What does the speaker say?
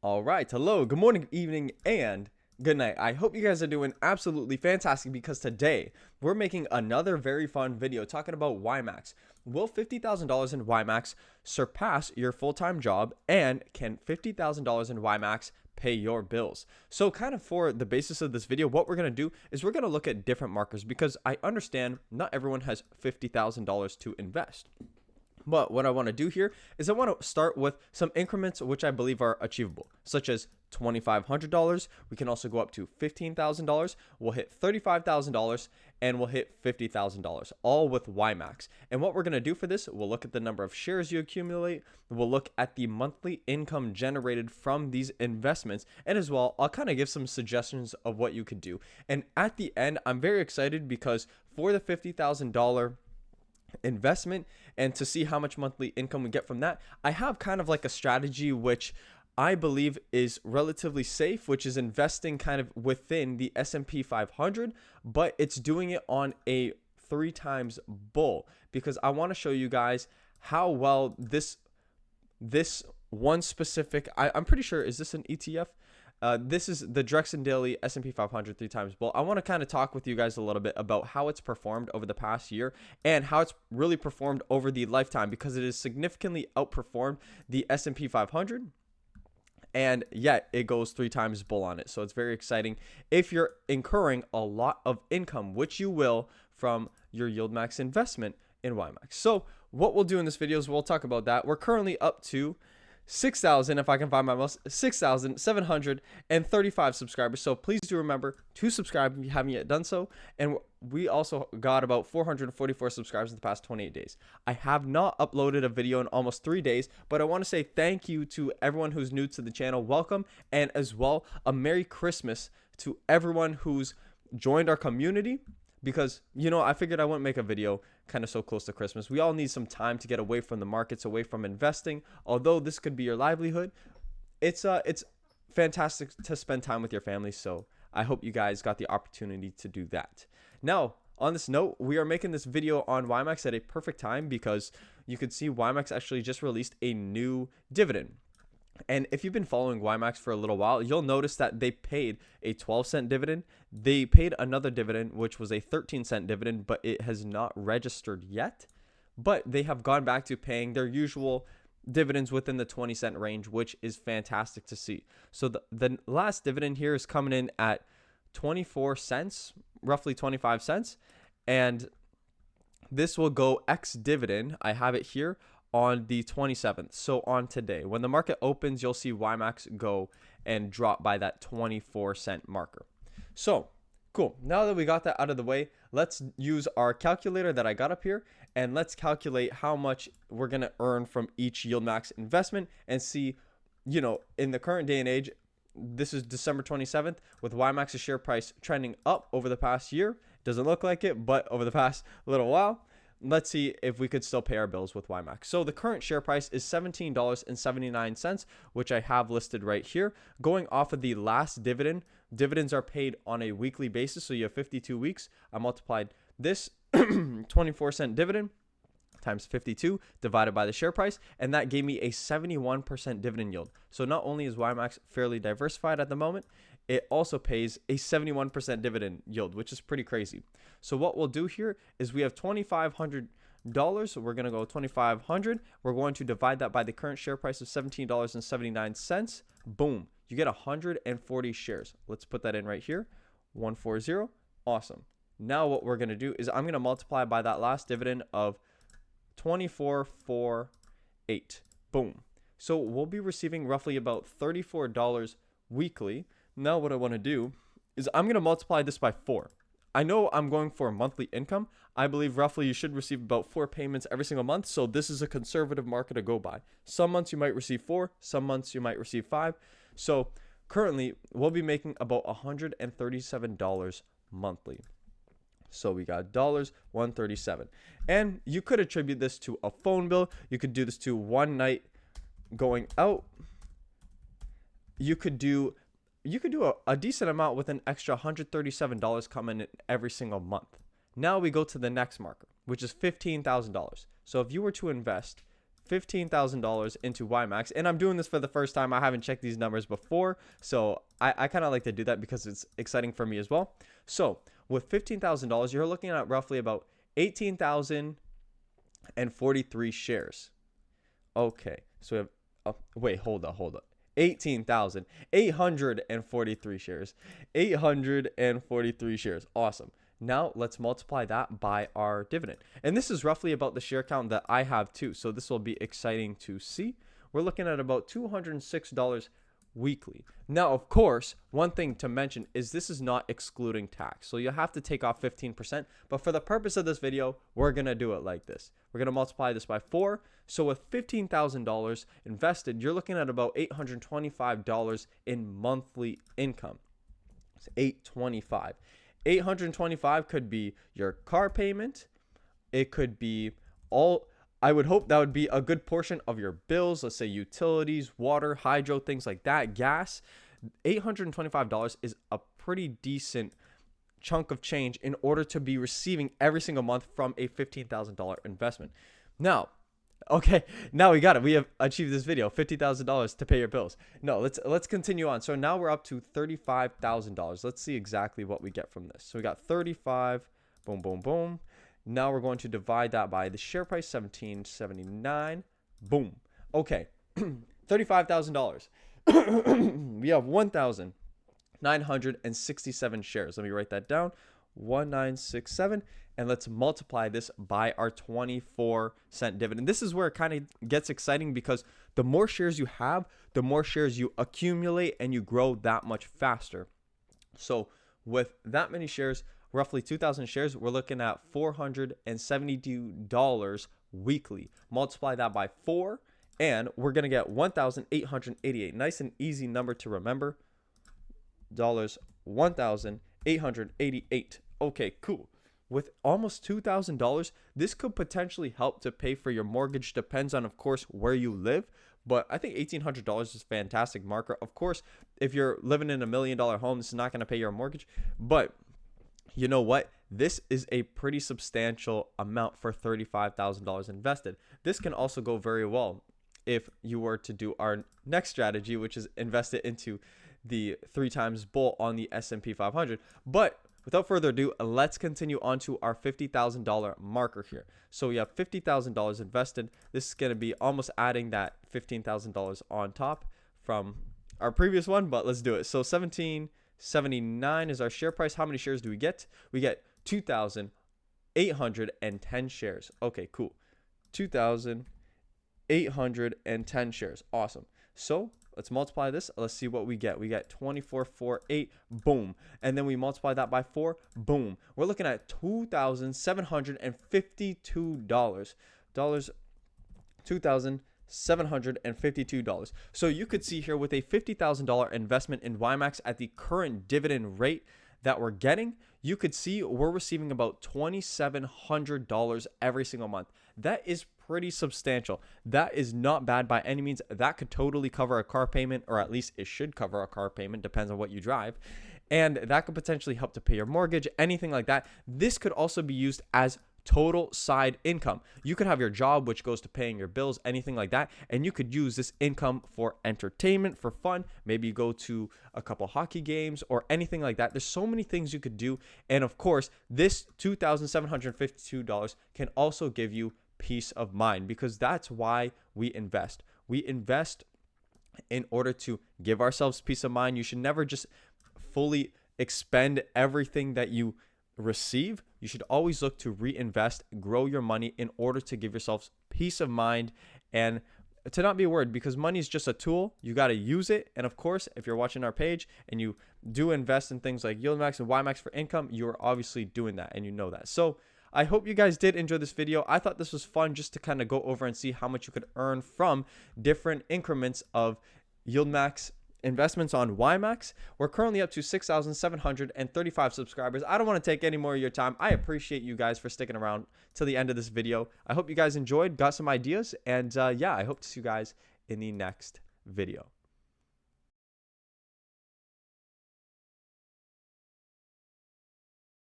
All right. Hello, good morning, good evening, and good night. I hope you guys are doing absolutely fantastic because today we're making another very fun video talking about YMAX. Will $50,000 in YMAX surpass your full-time job, and can $50,000 in YMAX pay your bills? So kind of for the basis of this video, what we're going to do is we're going to look at different markers because I understand not everyone has $50,000 to invest. But what I want to do here is I want to start with some increments which I believe are achievable, such as $2,500. We can also go up to $15,000. We'll hit $35,000 and we'll hit $50,000, all with YMAX. And what we're going to do for this, we'll look at the number of shares you accumulate. We'll look at the monthly income generated from these investments. And as well, I'll kind of give some suggestions of what you could do. And at the end, I'm very excited because for the $50,000 investment and to see how much monthly income we get from that, I have kind of like a strategy which I believe is relatively safe, which is investing kind of within the S&P 500, but it's doing it on a 3 times bull because I want to show you guys how well this one specific, I'm pretty sure, is this an ETF? This is the Drexen Daily S&P 500 3 times bull. I want to kind of talk with you guys a little bit about how it's performed over the past year and how it's really performed over the lifetime, because it has significantly outperformed the S&P 500. And yet it goes 3 times bull on it. So it's very exciting if you're incurring a lot of income, which you will from your YieldMax investment in YMAX. So what we'll do in this video is we'll talk about that. We're currently up to 6,000, if I can find my mouse, 6,735 subscribers. So please do remember to subscribe if you haven't yet done so. And we also got about 444 subscribers in the past 28 days. I have not uploaded a video in almost 3 days, but I want to say thank you to everyone who's new to the channel. Welcome. And as well, a Merry Christmas to everyone who's joined our community. Because, I figured I wouldn't make a video kind of so close to Christmas. We all need some time to get away from the markets, away from investing. Although this could be your livelihood, it's fantastic to spend time with your family. So I hope you guys got the opportunity to do that. Now, on this note, we are making this video on YMAX at a perfect time because you could see YMAX actually just released a new dividend. And if you've been following YMAX for a little while, you'll notice that they paid a 12-cent dividend. They paid another dividend, which was a 13-cent dividend, but it has not registered yet. But they have gone back to paying their usual dividends within the 20-cent range, which is fantastic to see. So the last dividend here is coming in at 24 cents, roughly 25 cents. And this will go ex-dividend. I have it here on the 27th. So on today, when the market opens, you'll see YMAX go and drop by that 24-cent marker. So cool. Now that we got that out of the way, let's use our calculator that I got up here and let's calculate how much we're going to earn from each YieldMax investment and see, in the current day and age, this is December 27th, with YMAX's share price trending up over the past year. Doesn't look like it, but over the past little while, let's see if we could still pay our bills with YMAX. So the current share price is $17.79, which I have listed right here. Going off of the last dividend, dividends are paid on a weekly basis. So you have 52 weeks. I multiplied this 24-cent dividend times 52 divided by the share price, and that gave me a 71% dividend yield. So not only is YMAX fairly diversified at the moment, it also pays a 71% dividend yield, which is pretty crazy. So what we'll do here is we have $2,500. We're going to go 2,500. We're going to divide that by the current share price of $17.79. Boom. You get 140 shares. Let's put that in right here. 140. Awesome. Now what we're going to do is I'm going to multiply by that last dividend of 2448. Boom. So we'll be receiving roughly about $34 weekly. Now what I want to do is I'm going to multiply this by 4. I know I'm going for a monthly income. I believe roughly you should receive about 4 payments every single month. So this is a conservative market to go by. Some months you might receive 4. Some months you might receive 5. So currently we'll be making about $137 monthly. So we got $137. And you could attribute this to a phone bill. You could do this to one night going out. You could do a decent amount with an extra $137 coming in every single month. Now we go to the next marker, which is $15,000. So if you were to invest $15,000 into YMAX, and I'm doing this for the first time. I haven't checked these numbers before, so I kind of like to do that because it's exciting for me as well. So with $15,000, you're looking at roughly about 18,043 shares. Okay, so we have, wait, hold up. 18,843 shares. 843 shares. Awesome. Now let's multiply that by our dividend. And this is roughly about the share count that I have too. So this will be exciting to see. We're looking at about $206 weekly. Now, of course, one thing to mention is this is not excluding tax. So you have to take off 15%. But for the purpose of this video, we're going to do it like this. We're going to multiply this by 4. So with $15,000 invested, you're looking at about $825 in monthly income. It's $825. $825 could be your car payment. It could be all, I would hope that would be a good portion of your bills. Let's say utilities, water, hydro, things like that, gas. $825 is a pretty decent chunk of change in order to be receiving every single month from a $15,000 investment. Now, okay, now we got it. We have achieved this video, $50,000 to pay your bills. No, let's continue on. So now we're up to $35,000. Let's see exactly what we get from this. So we got 35, boom, boom, boom. Now we're going to divide that by the share price, 17.79. Boom. Okay, $35,000. We have 1,967 shares. Let me write that down. 1967, and let's multiply this by our 24-cent dividend. This is where it kind of gets exciting because the more shares you have, the more shares you accumulate and you grow that much faster. So with that many shares, roughly 2,000 shares, we're looking at $472 weekly. Multiply that by 4 and we're going to get 1,888. Nice and easy number to remember. $1,888. Okay, cool. With almost $2,000, this could potentially help to pay for your mortgage. Depends on, of course, where you live. But I think $1,800 is a fantastic marker. Of course, if you're living in $1 million home, this is not going to pay your mortgage. But you know what? This is a pretty substantial amount for $35,000 invested. This can also go very well if you were to do our next strategy, which is invest it into the 3 times bull on the S&P 500. But without further ado, let's continue on to our $50,000 marker here. So we have $50,000 invested. This is going to be almost adding that $15,000 on top from our previous one, but let's do it. So 17.79 is our share price. How many shares do we get? We get 2,810 shares. Okay, cool. 2,810 shares. Awesome. So let's multiply this. Let's see what we get. We get 2448. Boom. And then we multiply that by 4. Boom. We're looking at $2,752. $2,752. So you could see here with a $50,000 investment in YMAX at the current dividend rate that we're getting, you could see we're receiving about $2,700 every single month. That is pretty substantial. That is not bad by any means. That could totally cover a car payment, or at least it should cover a car payment, depends on what you drive. And that could potentially help to pay your mortgage, anything like that. This could also be used as total side income. You could have your job, which goes to paying your bills, anything like that, and you could use this income for entertainment, for fun. Maybe you go to a couple hockey games or anything like that. There's so many things you could do. And of course, this $2,752 can also give you peace of mind, because that's why we invest. We invest in order to give ourselves peace of mind. You should never just fully expend everything that you receive. You should always look to reinvest, grow your money in order to give yourselves peace of mind and to not be worried, because money is just a tool. You got to use it. And of course, if you're watching our page and you do invest in things like YieldMax and YMAX for income, you're obviously doing that and you know that. So I hope you guys did enjoy this video. I thought this was fun just to kind of go over and see how much you could earn from different increments of YieldMax investments on YMAX. We're currently up to 6,735 subscribers. I don't want to take any more of your time. I appreciate you guys for sticking around till the end of this video. I hope you guys enjoyed, got some ideas, and yeah, I hope to see you guys in the next video.